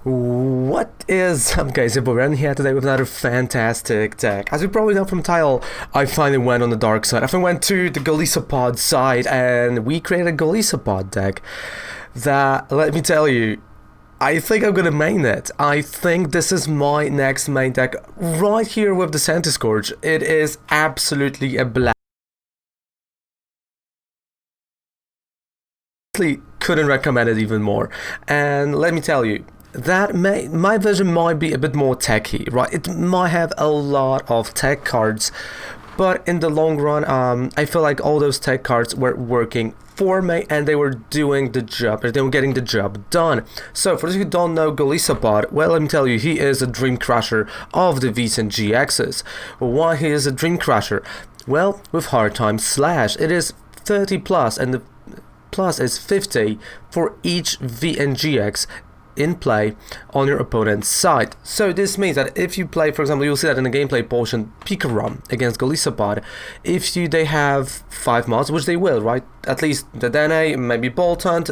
What is up, guys? We're here today with another fantastic deck. As you probably know from the title, I finally went on the dark side. I finally went to the Golisopod side and we created a Golisopod deck that, let me tell you, I think I'm gonna main it. I think this is my next main deck right here with the Centiscourge. It is absolutely a blast. Couldn't recommend it even more. And let me tell you, that my vision might be a bit more techy, right? It might have a lot of tech cards, but in the long run, I feel like all those tech cards were working for me and they were doing the job, they were getting the job done. So for those who don't know Golisopod, well, let me tell you, he is a dream crusher of the Vs and GXs. Why he is a dream crusher? Well, with hard time slash, it is 30 plus and the plus is 50 for each V and GX in play on your opponent's side. So this means that if you play, for example, you'll see that in the gameplay portion, Pika run against Golisopod, if they have 5 mods, which they will, right? At least the Dene, maybe Bolt Hunt,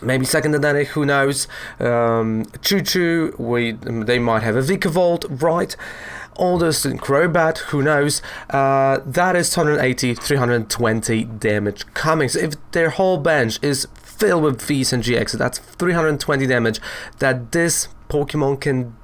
maybe second Dene, who knows? Choo Choo, they might have a Vikavolt, right? All this in Crobat, who knows? That is 280, 320 damage coming. So if their whole bench is filled with Vs and GX, that's 320 damage that this Pokemon can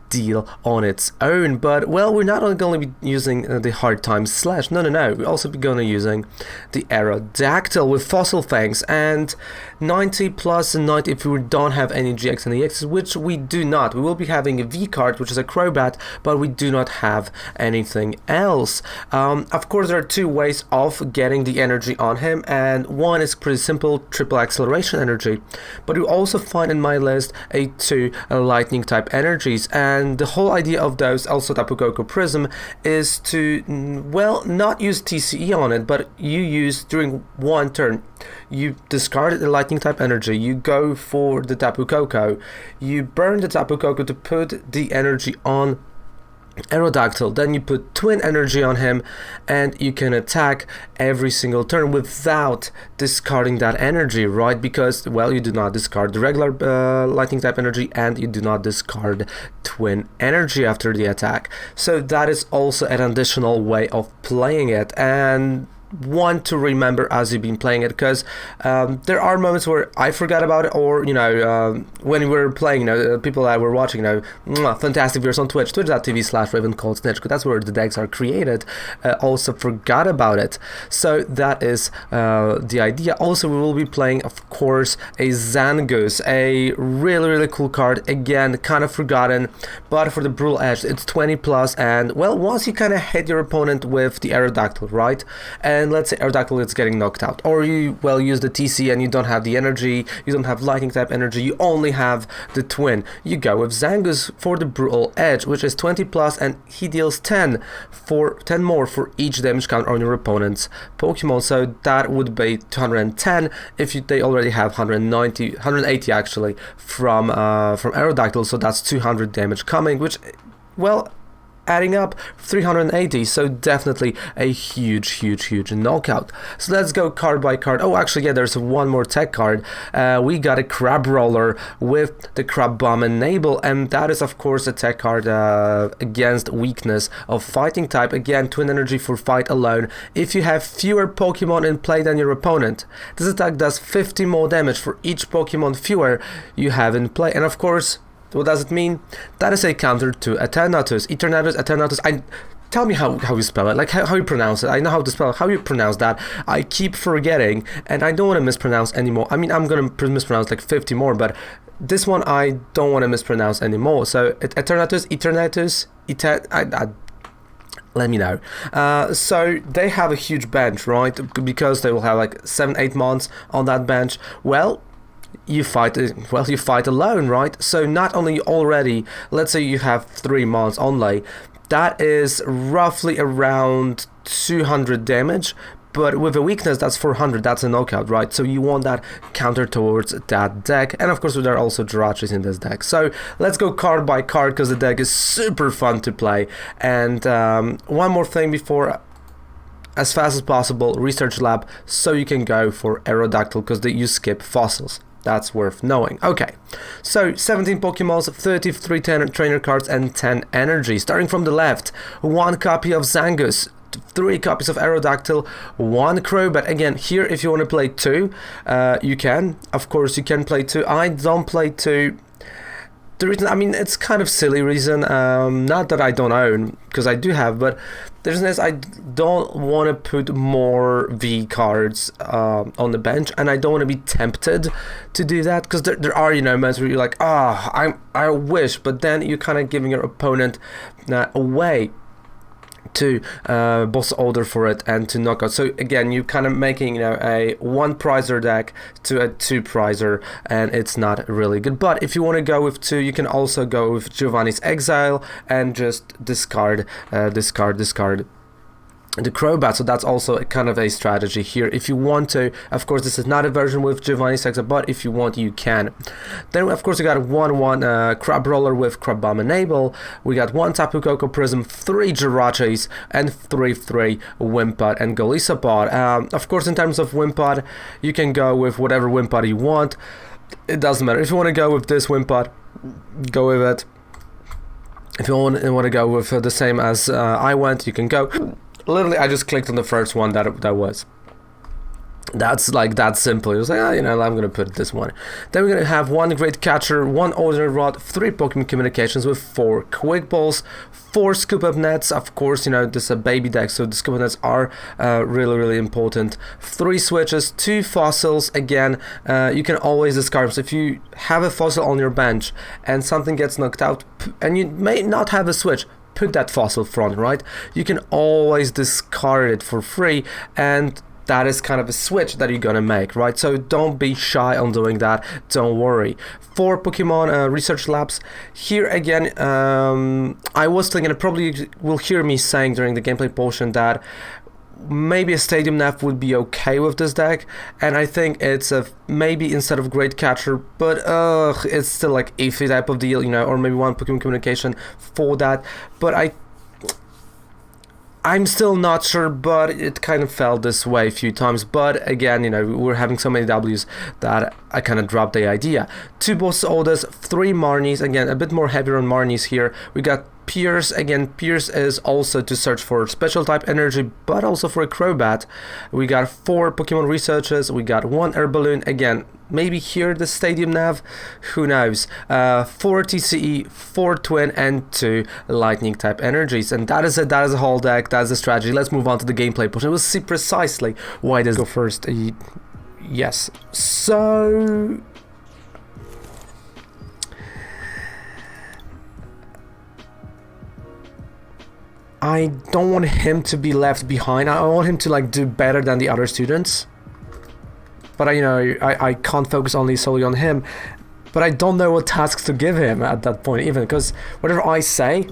deal on its own. But well, we're not only going to be using the hard time slash, no, we're also going to be using the Aerodactyl with Fossil Fangs and 90 plus and 90 if we don't have any GX and EXs, which we do not. We will be having a V card, which is a Crobat, but we do not have anything else. Of course, there are 2 ways of getting the energy on him, and one is pretty simple, triple acceleration energy, but you also find in my list a 2 lightning type energies, and the whole idea of those, also Tapu Koko Prism, is to, well, not use TCE on it, but you use during one turn, you discard the lightning type energy, you go for the Tapu Koko, you burn the Tapu Koko to put the energy on Aerodactyl, then you put twin energy on him and you can attack every single turn without discarding that energy, right? Because, well, you do not discard the regular lightning type energy and you do not discard twin energy after the attack. So that is also an additional way of playing it, and one to remember as you've been playing it, because there are moments where I forgot about it, or when we were playing, people that were watching, fantastic viewers on twitch.tv/RavenColdSnitch, because that's where the decks are created, also forgot about it. So that is the idea. Also, we will be playing, of course, a Zangoose, a really cool card, again kind of forgotten, but for the Brutal Edge it's 20 plus, and well, once you kind of hit your opponent with the Aerodactyl, right, and let's say Aerodactyl is getting knocked out, or you use the TC and you don't have the energy, you don't have lightning type energy, you only have the twin, you go with Zangoose for the Brutal Edge, which is 20 plus, and he deals 10 more for each damage count on your opponent's Pokemon. So that would be 210 if they already have 180 actually from Aerodactyl, so that's 200 damage coming, which, well, adding up 380, so definitely a huge knockout. So let's go card by card. Oh, actually, yeah, there's one more tech card. We got a Crab Roller with the Crab Bomb Enable, and that is, of course, a tech card against weakness of fighting type. Again, twin energy for fight alone. If you have fewer Pokemon in play than your opponent, this attack does 50 more damage for each Pokemon fewer you have in play. And of course, what does it mean? That is a counter to Eternatus. Tell me how you spell it, like how you pronounce it. I know how to spell it, how you pronounce that. I keep forgetting, and I don't want to mispronounce anymore. I mean, I'm going to mispronounce like 50 more, but this one I don't want to mispronounce anymore. So Eternatus, let me know. So they have a huge bench, right? Because they will have like 7-8 months on that bench. Well, you fight alone, right? So not only already, let's say you have 3 months only, that is roughly around 200 damage, but with a weakness that's 400, that's a knockout, right? So you want that counter towards that deck, and of course there are also Jirachis in this deck. So let's go card by card, because the deck is super fun to play. And one more thing before as fast as possible, research lab, so you can go for Aerodactyl because you skip fossils. That's worth knowing. Okay, so 17 Pokemons, 33 trainer cards, and 10 energy. Starting from the left, 1 copy of Zangus, 3 copies of Aerodactyl, 1 Crobat. Again, here if you want to play 2, you can. Of course, you can play 2. I don't play 2. The reason, I mean, it's kind of silly reason, not that I don't own, because I do have, but the reason is I don't want to put more V cards on the bench, and I don't want to be tempted to do that, because there are, you know, moments where you're like, I wish, but then you're kind of giving your opponent away to boss order for it and to knockout. So again, you're kind of making, you know, a 1 prizer deck to a 2 prizer, and it's not really good. But if you want to go with 2, you can also go with Giovanni's Exile and just discard the Crobat. So that's also a kind of a strategy here if you want to. Of course, this is not a version with Giovanni's Exile, but if you want, you can. Then of course we got 1/1 Crab Roller with Crab Bomb Enable. We got 1 Tapu Koko Prism, 3 Jirachis, and 3/3 Wimpod and Golisopod. Of course, in terms of Wimpod, you can go with whatever Wimpod you want. It doesn't matter. If you want to go with this Wimpod, go with it. If you want to go with the same as I went, you can go. Literally, I just clicked on the first one that was. That's like that simple. It was like, you know, I'm gonna put this one. Then we're gonna have 1 Great Catcher, 1 Ordinary Rod, 3 Pokemon Communications with 4 Quick Balls, 4 Scoop Up Nets. Of course, you know, this is a baby deck, so the Scoop Up Nets are really important. 3 Switches, 2 Fossils. Again, you can always discard them. So if you have a fossil on your bench and something gets knocked out, and you may not have a switch, put that fossil front, right? You can always discard it for free, and that is kind of a switch that you're gonna make, right? So don't be shy on doing that, don't worry. 4 Pokemon Research Labs. Here again, I was thinking, it probably will hear me saying during the gameplay portion that maybe a Stadium Nav would be okay with this deck, and I think it's a maybe instead of Great Catcher, but it's still like iffy type of deal, you know, or maybe 1 Pokemon Communication for that, but I'm still not sure, but it kind of felt this way a few times. But again, you know, we're having so many Ws that I kind of dropped the idea. 2 Boss Orders, 3 Marnies. Again, a bit more heavier on Marnies here. We got Pierce. Again, Pierce is also to search for special type energy, but also for a Crobat. We got 4 Pokemon Researches. We got 1 Air Balloon. Again, maybe here the Stadium Nav, who knows. 4 TCE, 4 Twin, and 2 Lightning type energies. And that is it. That is the whole deck. That is the strategy. Let's move on to the gameplay portion. We'll see precisely why this go first. Yes. So I don't want him to be left behind. I want him to like do better than the other students. But I can't focus only solely on him. But I don't know what tasks to give him at that point even, because whatever I say,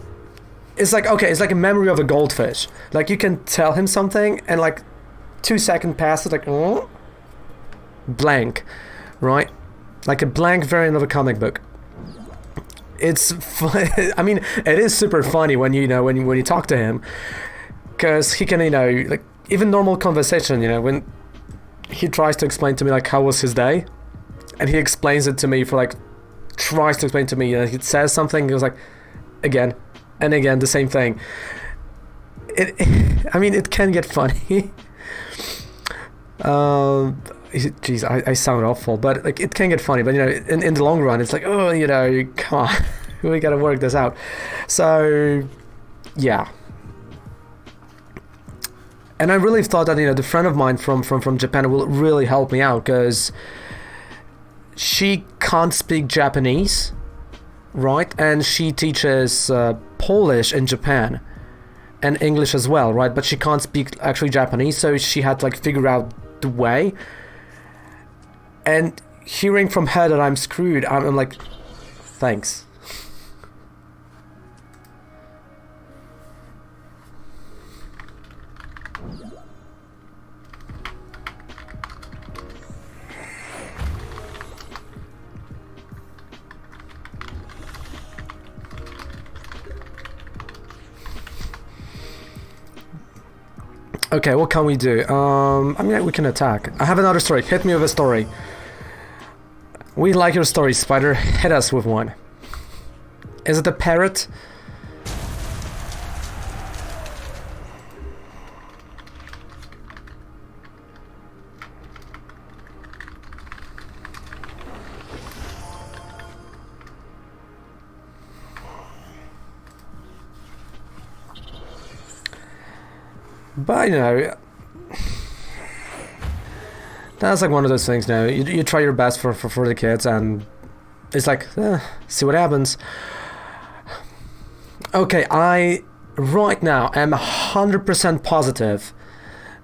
it's like, okay, it's like a memory of a goldfish. Like you can tell him something and like 2 seconds pass, it's like, oh, blank, right? Like a blank variant of a comic book. It's I mean, it is super funny when when you talk to him, because he can, like even normal conversation, when he tries to explain to me like how was his day, and he explains it to me for like, tries to explain to me, he says something, he was like, again and again the same thing. I mean, it can get funny. Geez, I sound awful, but like it can get funny, but in the long run it's like, oh, come on, we gotta work this out. So yeah, and I really thought that the friend of mine from Japan will really help me out, because she can't speak Japanese, right? And she teaches Polish in Japan and English as well, right? But she can't speak actually Japanese, so she had to like figure out the way. And hearing from her that I'm screwed, I'm like, thanks. Okay, what can we do? I mean, we can attack. I have another story. Hit me with a story. We like your story, Spider. Hit us with one. Is it a parrot? But, you know, that's like one of those things, you know, you try your best for the kids, and it's like, see what happens. Okay, I, right now, am 100% positive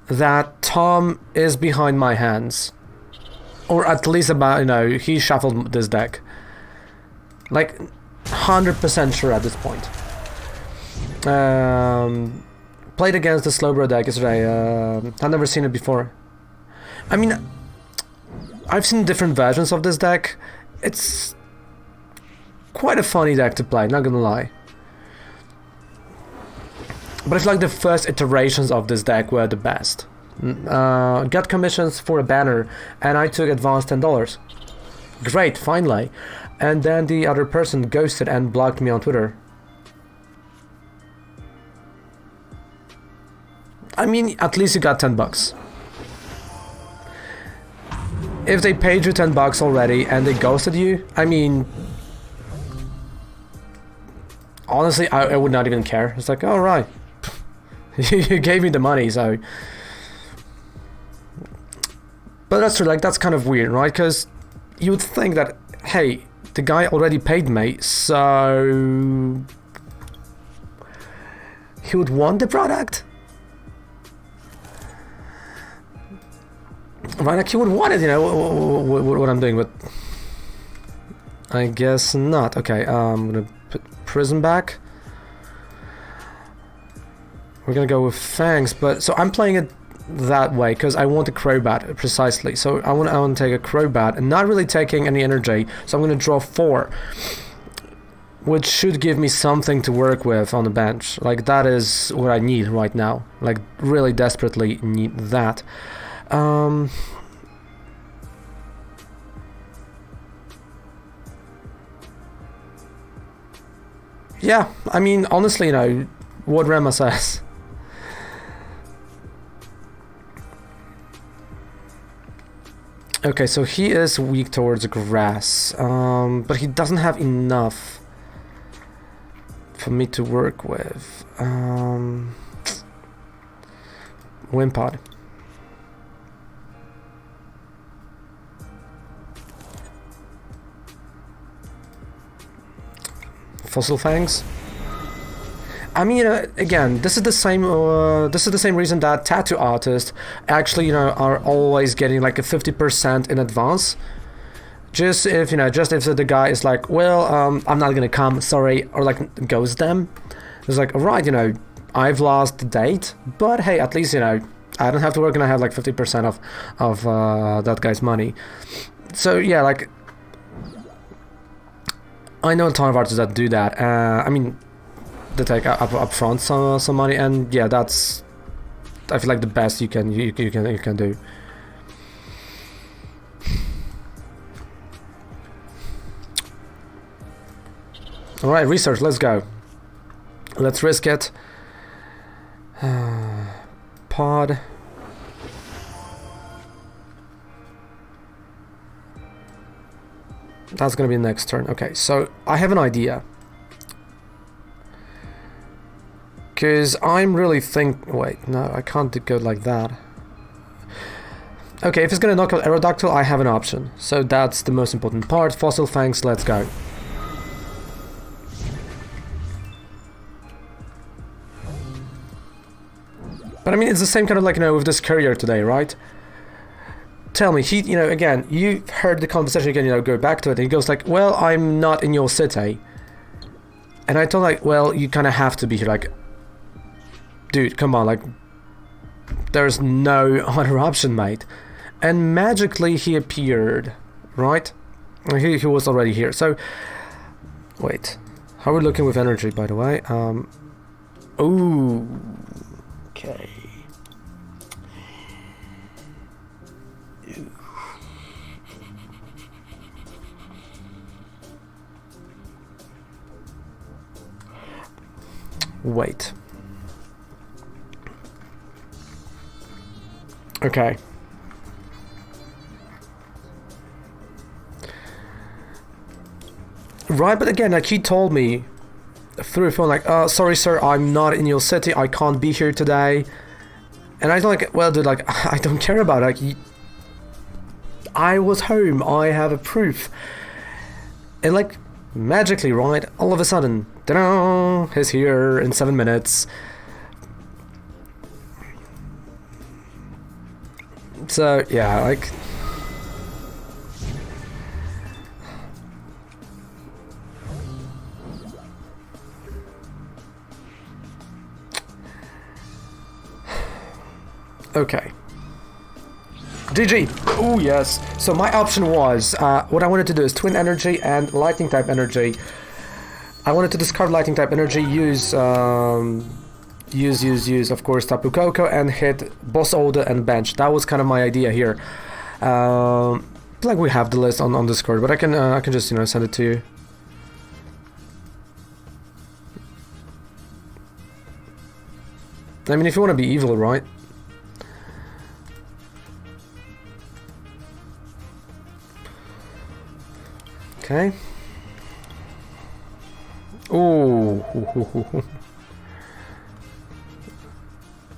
that Tom is behind my hands. Or at least about, you know, he shuffled this deck. Like, 100% sure at this point. Played against the Slowbro deck yesterday. I've never seen it before. I mean, I've seen different versions of this deck. It's quite a funny deck to play, not gonna lie. But I feel like the first iterations of this deck were the best. Got commissions for a banner, and I took advance $10. Great, finally. And then the other person ghosted and blocked me on Twitter. I mean, at least you got $10. If they paid you $10 already and they ghosted you, I mean, honestly, I would not even care. It's like, all right, you gave me the money, so. But that's true. Like, that's kind of weird, right? Because you would think that, hey, the guy already paid me, so he would want the product. Right, like he would want it, you know, what I'm doing, but I guess not. Okay, I'm gonna put Prism back. We're gonna go with Fangs, but so I'm playing it that way because I want a Crobat precisely. So I want to take a Crobat and not really taking any energy. So I'm gonna draw 4, which should give me something to work with on the bench. Like, that is what I need right now. Like, really desperately need that. Yeah, I mean, honestly, you know, what Rema says. Okay, so he is weak towards grass, but he doesn't have enough for me to work with. Wimpod. Fossil Fangs. I mean, again, this is the same reason that tattoo artists actually, you know, are always getting like a 50% in advance. Just if, you know, just if the guy is like, well, I'm not gonna come, sorry, or like ghost them. It's like, alright, you know, I've lost the date, but hey, at least, you know, I don't have to work and I have like 50% of that guy's money. So yeah, like, I know a ton of artists that do that. I mean, they take up front some money, and yeah, that's, I feel like, the best you can do. All right, research. Let's go. Let's risk it. Pod. That's gonna be the next turn. Okay, so I have an idea. Because I'm really wait, no, I can't go like that. Okay, if it's gonna knock out Aerodactyl, I have an option. So that's the most important part. Fossil Fangs, let's go. But I mean, it's the same kind of like, you know, with this courier today, right? Tell me, he, you know, again, you heard the conversation again, you know, go back to it, and he goes like, well, I'm not in your city. And I told like, well, you kind of have to be here, like, dude, come on, like, there's no other option, mate. And magically he appeared, right? He was already here, so, wait, how are we looking with energy, by the way? Ooh, okay. Wait. Okay. Right, but again, like he told me through the phone, like, sorry sir, I'm not in your city, I can't be here today. And I was like, well dude, like, I don't care about it. Like, I was home, I have a proof. And like, magically, right, all of a sudden, ta-da, he's here in 7 minutes. So, yeah, like... Okay. GG! Oh yes! So my option was, what I wanted to do is Twin Energy and Lightning type Energy. I wanted to discard Lightning type Energy, use, of course, Tapu Koko, and hit Boss Order and bench. That was kind of my idea here. Like we have the list on Discord, but I can just, you know, send it to you. I mean, if you want to be evil, right? Okay. Ooh.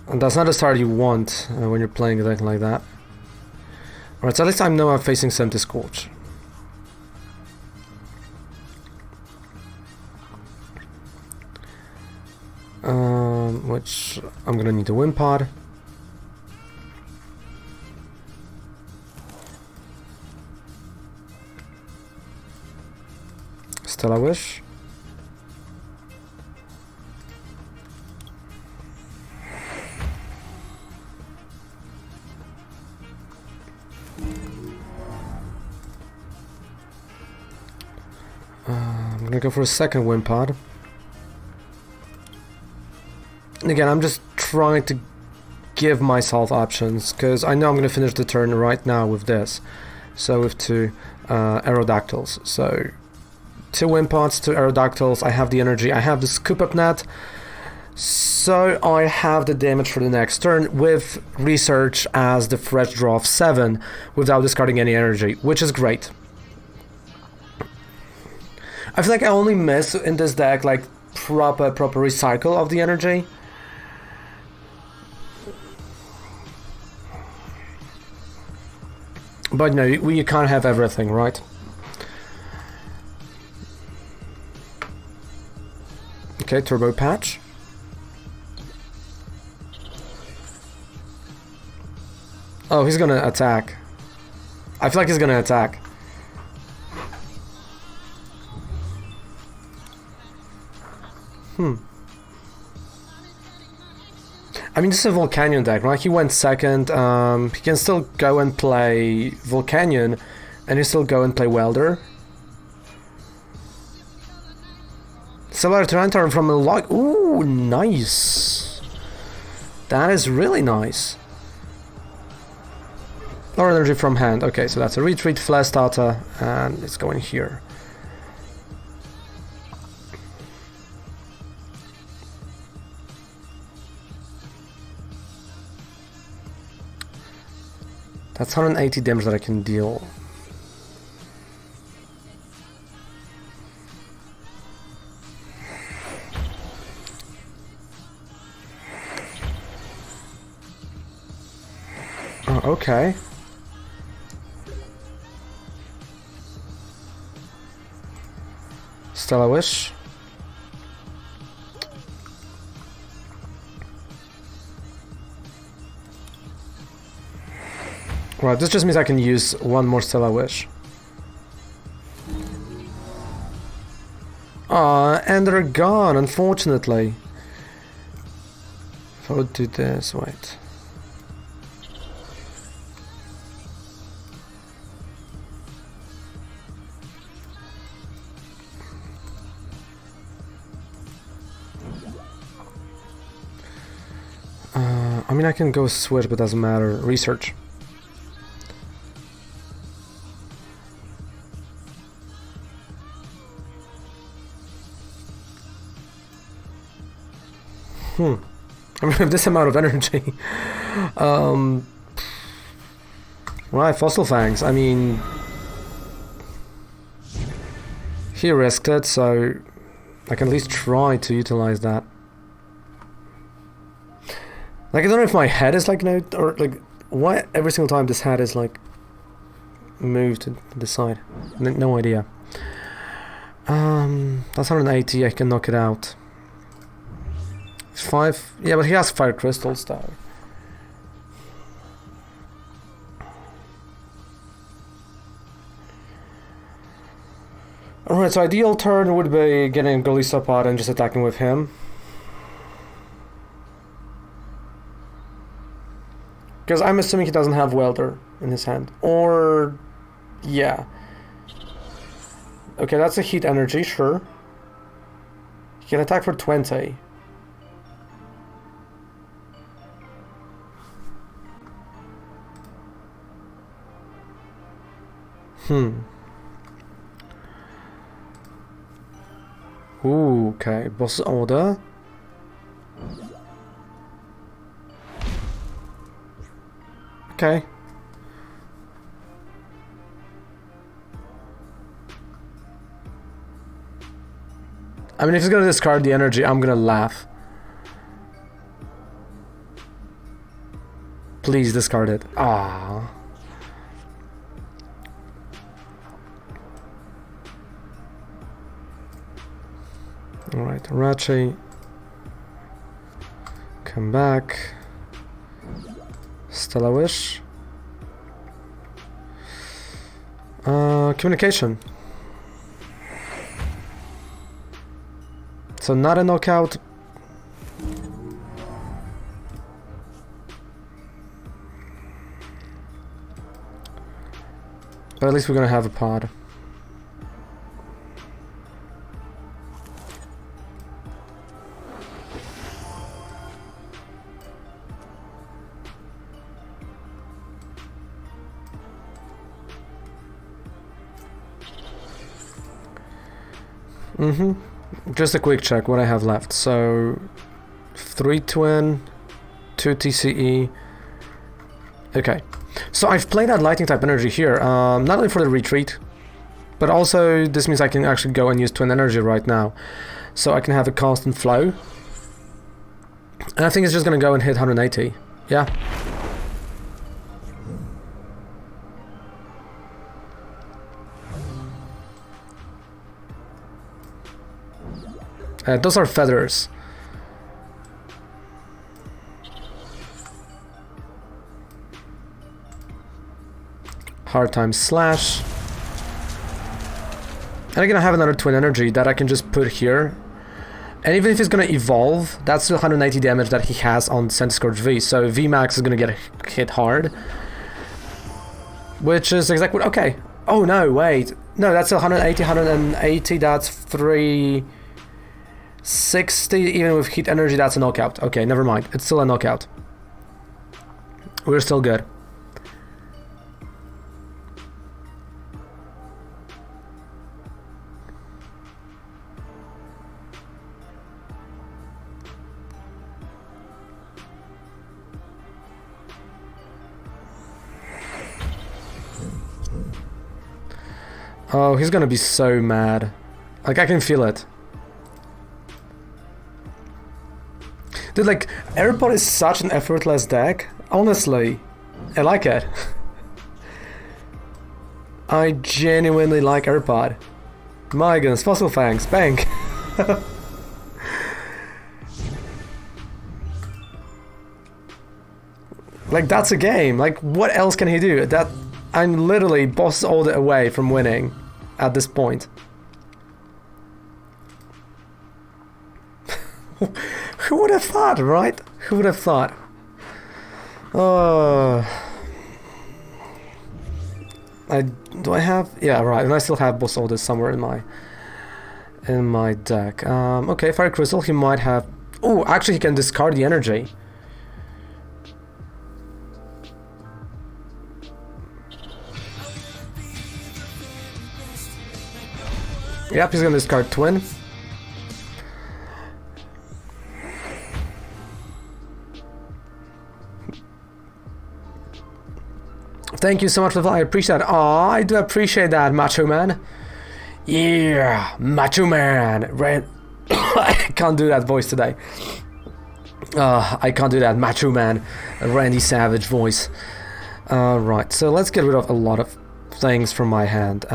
And that's not the start you want when you're playing a deck like that. Alright, so at least I know I'm facing Senti Scorch. Which I'm gonna need a Wimpod. Still I wish. I'm gonna go for a second Wimpod. And again, I'm just trying to give myself options, because I know I'm gonna finish the turn right now with this. So with two Aerodactyls. So 2 Wimpods, 2 Aerodactyls, I have the energy, I have the Scoop Up Net, so I have the damage for the next turn with Research as the fresh draw of 7 without discarding any energy, which is great. I feel like I only miss in this deck like proper recycle of the energy. But no, you can't have everything, right? Okay, Turbo Patch. Oh, he's gonna attack. I feel like he's gonna attack. I mean, this is a Volcanion deck, right? He went second. He can still go and play Volcanion, and he still go and play Welder. Solar Tyranitar from a log. Ooh, nice. That is really nice. Lower energy from hand. Okay, so that's a retreat, flash starter, and it's going here. That's 180 damage that I can deal. Oh, okay. Stellar Wish. Right, this just means I can use one more Stellar Wish. And they're gone, unfortunately. If I would do this, wait. I mean, I can go switch, but doesn't matter. Research. I mean, with this amount of energy. Right, Fossil Fangs. I mean, he risked it, so I can at least try to utilize that. Like, I don't know if my head is like, you know, or like, why every single time this head is like moved to the side. No idea. That's 180. I can knock it out. 5. Yeah, but he has 5 crystals though. Alright, so ideal turn would be getting Golisopod and just attacking with him. Because I'm assuming he doesn't have Welder in his hand. Or... yeah. Okay, that's a heat energy, sure. He can attack for 20. Ooh, okay, boss order. Okay. I mean, if he's gonna discard the energy, I'm gonna laugh. Please discard it. Ah. Alright, Rachi. Come back. Stella Wish. Communication. So not a knockout. But at least we're gonna have a pod. Just a quick check what I have left. So 3 twin, 2 TCE. Okay. So I've played that lightning type energy here, not only for the retreat, but also this means I can actually go and use twin energy right now. So I can have a constant flow. And I think it's just gonna go and hit 180. Yeah. Those are feathers. Hard time slash. And again, I have another twin energy that I can just put here. And even if it's gonna evolve, that's still 180 damage that he has on Centiscourge V. So VMAX is gonna get hit hard. Which is exactly what, okay. Oh no, wait. No, that's 180, 180, that's 360, even with heat energy, that's a knockout. Okay, never mind. It's still a knockout. We're still good. Oh, he's gonna be so mad. Like, I can feel it. Dude, like, Aeropod is such an effortless deck. Honestly, I like it. I genuinely like Aeropod. My goodness, Fossil Fangs, bang! Like, that's a game. Like, what else can he do? That I'm literally boss all the way from winning at this point. Who would have thought, right? Who would have thought? Do I have? Yeah, right. And I still have boss orders somewhere in my deck. Okay, Fire Crystal. He might have. Oh, actually, he can discard the energy. Yep, he's gonna discard twin. Thank you so much for the I appreciate it. Aw, I do appreciate that, Macho Man. Yeah, Macho Man. I can't do that voice today. I can't do that Macho Man, Randy Savage voice. Right, so let's get rid of a lot of things from my hand.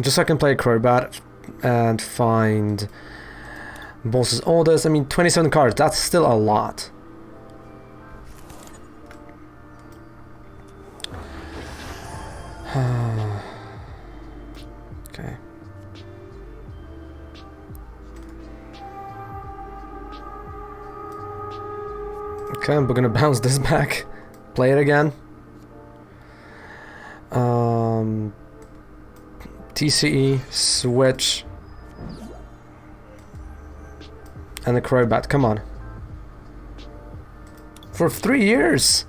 Just so I can play Acrobat and find boss's orders. I mean, 27 cards, that's still a lot. Okay. Okay, we're gonna bounce this back. Play it again. TCE, switch, and the Acrobat. Come on. For 3 years,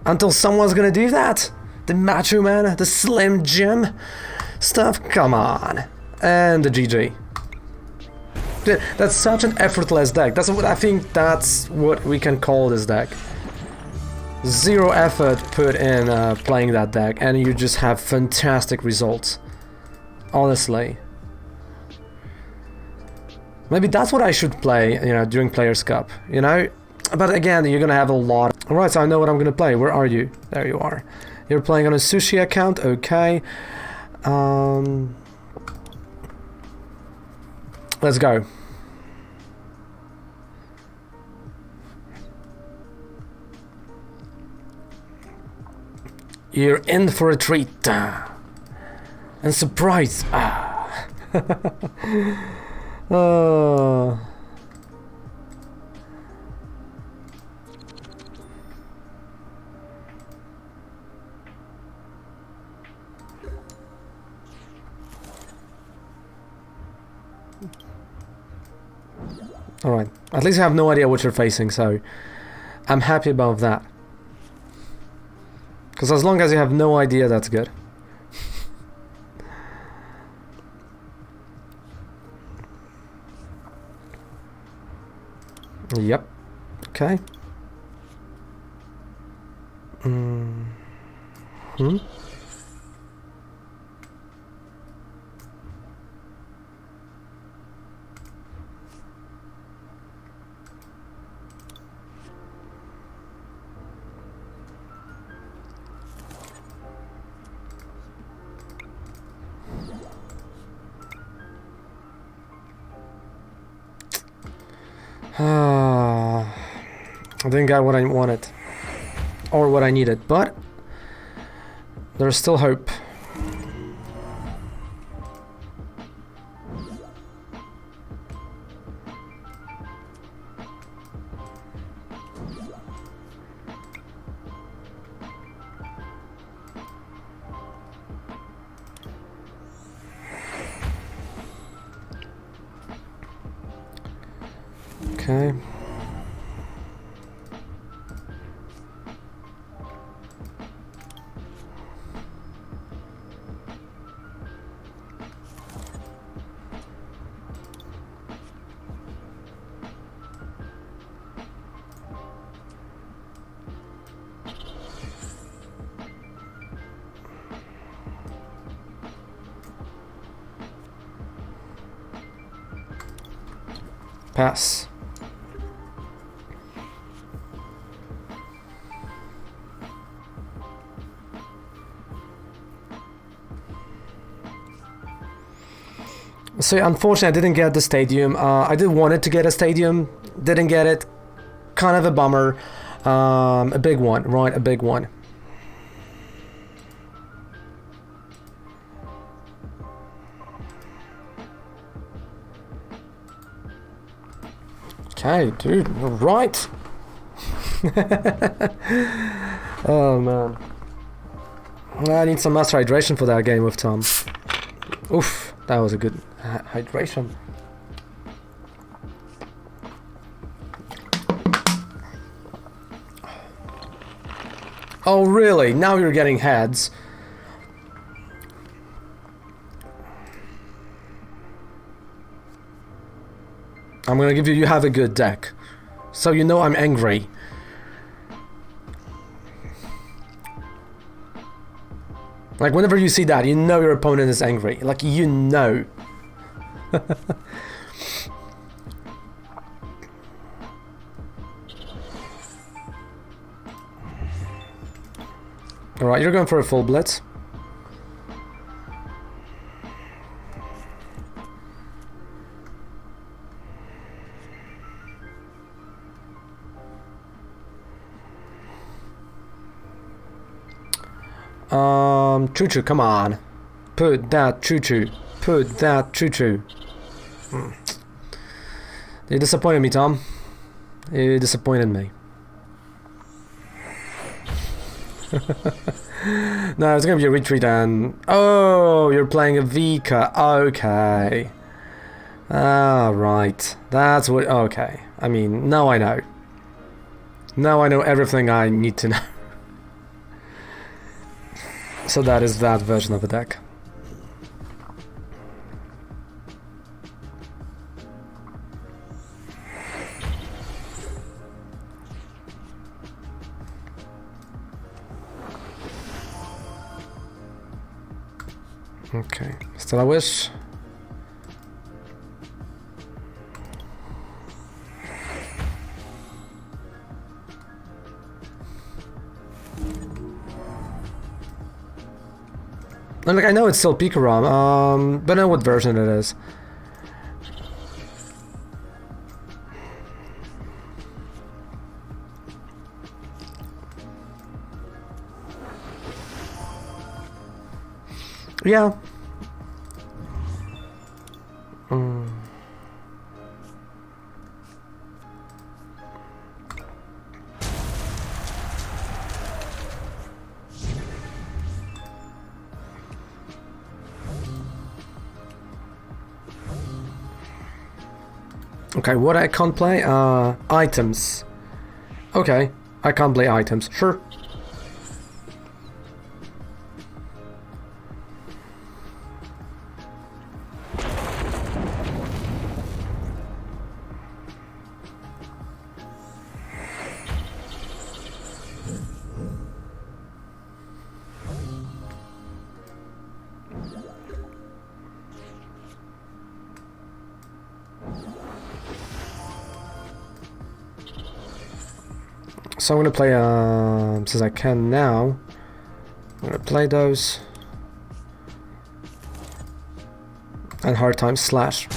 until someone's gonna do that. The Macho Man, the Slim Jim stuff. Come on, and the GG. That's such an effortless deck. That's what I think. That's what we can call this deck. Zero effort put in playing that deck, and you just have fantastic results. Honestly, maybe that's what I should play, you know, during Players Cup, you know. But again, you're gonna have a lot. All right, so I know what I'm gonna play. Where are you? There you are. You're playing on a sushi account, okay. Let's go. You're in for a treat. And surprise. Oh. Alright, at least I have no idea what you're facing, so I'm happy about that. Because as long as you have no idea, that's good. Yep. Okay. I didn't get what I wanted or what I needed, but there's still hope. Okay. Pass. So unfortunately I didn't get the stadium. I did wanted to get a stadium, didn't get it. Kind of a bummer. A big one, right? A big one. Okay, dude, you're right. Oh man. I need some master hydration for that game with Tom. Oof, that was a good hydration. Oh really? Now you're getting heads. I'm gonna give you, you have a good deck. So you know I'm angry. Like, whenever you see that, you know your opponent is angry. Like, you know. Alright, you're going for a full blitz. Choo-choo, come on. Put that choo-choo. Put that choo-choo. You disappointed me, Tom. You disappointed me. No, it's gonna be a retreat and... Oh, you're playing a Vika. Okay. Ah, right. That's what... Okay. I mean, now I know. Now I know everything I need to know. So that is that version of the deck. Okay, still a wish. And like, I know it's still Pikarom, but I know what version it is. Yeah. Okay, what I can't play? Items. Okay, I can't play items. Sure. So I'm gonna play, since I can now, I'm gonna play those. And hard time slash.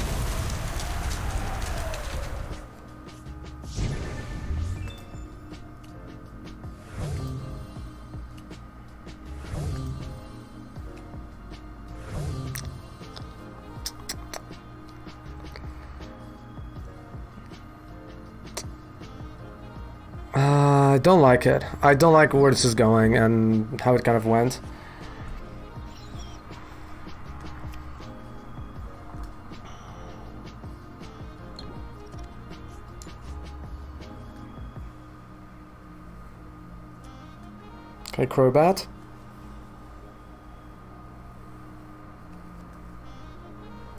I don't like it. I don't like where this is going and how it kind of went. Okay, Crobat.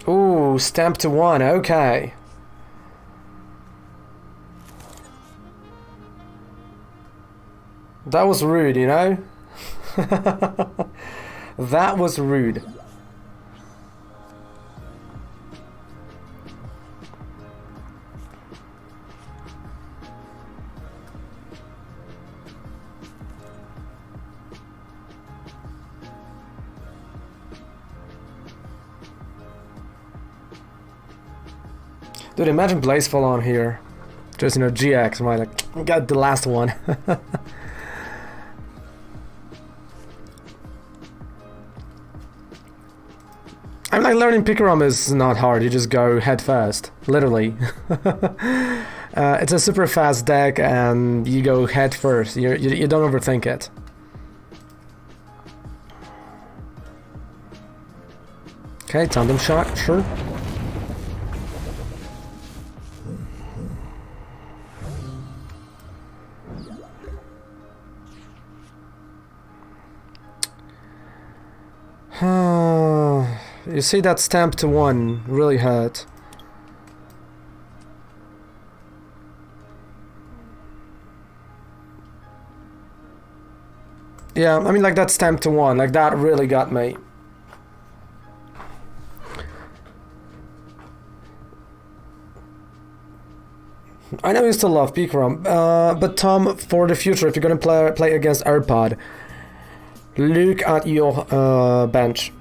Ooh, stamp to 1, okay. That was rude, you know? That was rude. Dude, imagine Blaze fall on here. Just, you know, GX, right? Like, got the last one. I'm like, learning Pikarom is not hard, you just go head first, literally. It's a super fast deck and you go head first, you don't overthink it. Okay, Tandem Shock, sure. You see that stamp to 1 really hurt. Yeah, I mean, like, that's 10-1. Like, that really got me. I know you still love Pikarom, but Tom, for the future, if you're gonna play against Aeropod, look at your bench.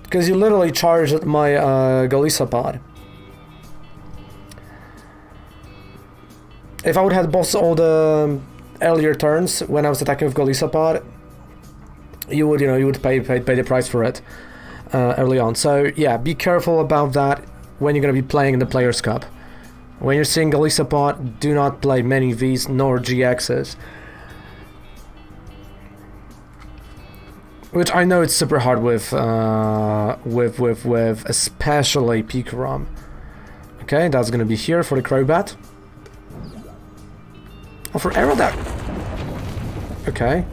Because you literally charged my Golisopod. If I would have bossed all the earlier turns when I was attacking with Golisopod, you would pay the price for it early on. So yeah, be careful about that when you're gonna be playing in the Players' Cup. When you're seeing Golisopod, do not play many Vs nor GXs. Which I know it's super hard with especially Pikarom. Okay, that's gonna be here for the Crobat. Oh, for Aerodactyl. Okay.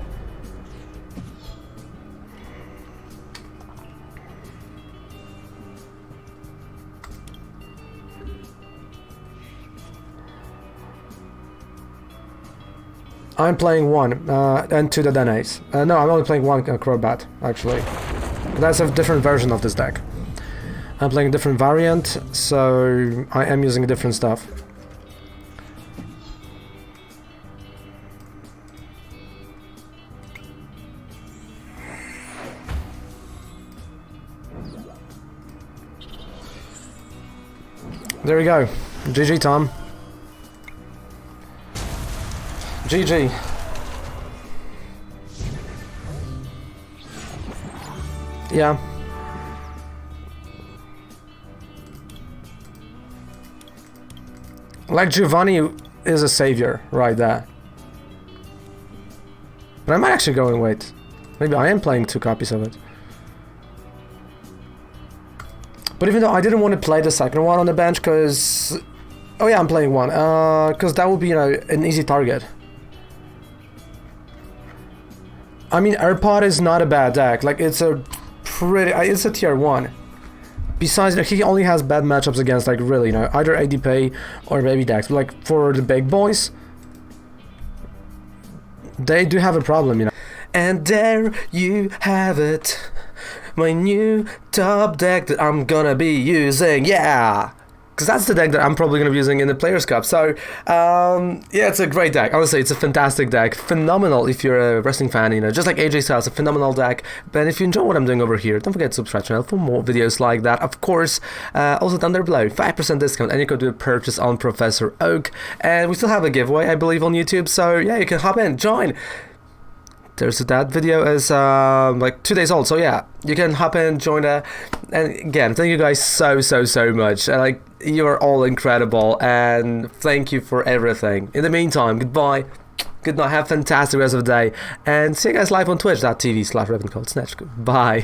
I'm playing one, and 2 Dedenays. No, I'm only playing one Crobat, actually. That's a different version of this deck. I'm playing a different variant, so I am using different stuff. There we go. GG, Tom. GG. Yeah. Like, Giovanni is a savior right there. But I might actually go and wait. Maybe I am playing 2 copies of it. But even though I didn't want to play the second one on the bench, because... Oh yeah, I'm playing one. Because that would be, an easy target. I mean, Aeropod is not a bad deck. Like, it's a tier 1. Besides that, he only has bad matchups against, like, really, either ADP or baby decks. But, like, for the big boys, they do have a problem, And there you have it. My new top deck that I'm gonna be using, yeah! Because that's the deck that I'm probably going to be using in the Players' Cup. So, yeah, it's a great deck. Honestly, it's a fantastic deck. Phenomenal if you're a wrestling fan, just like AJ Styles, a phenomenal deck. But if you enjoy what I'm doing over here, don't forget to subscribe to the channel for more videos like that. Of course, also down there below, 5% discount, and you can do a purchase on Professor Oak. And we still have a giveaway, I believe, on YouTube. So, yeah, you can hop in, join. That video is like 2 days old, so yeah, you can hop in, join and again, thank you guys so much. Like, you are all incredible, and thank you for everything. In the meantime, goodbye, good night, have a fantastic rest of the day, and see you guys live on twitch.tv/RavenColdSnatch. Bye.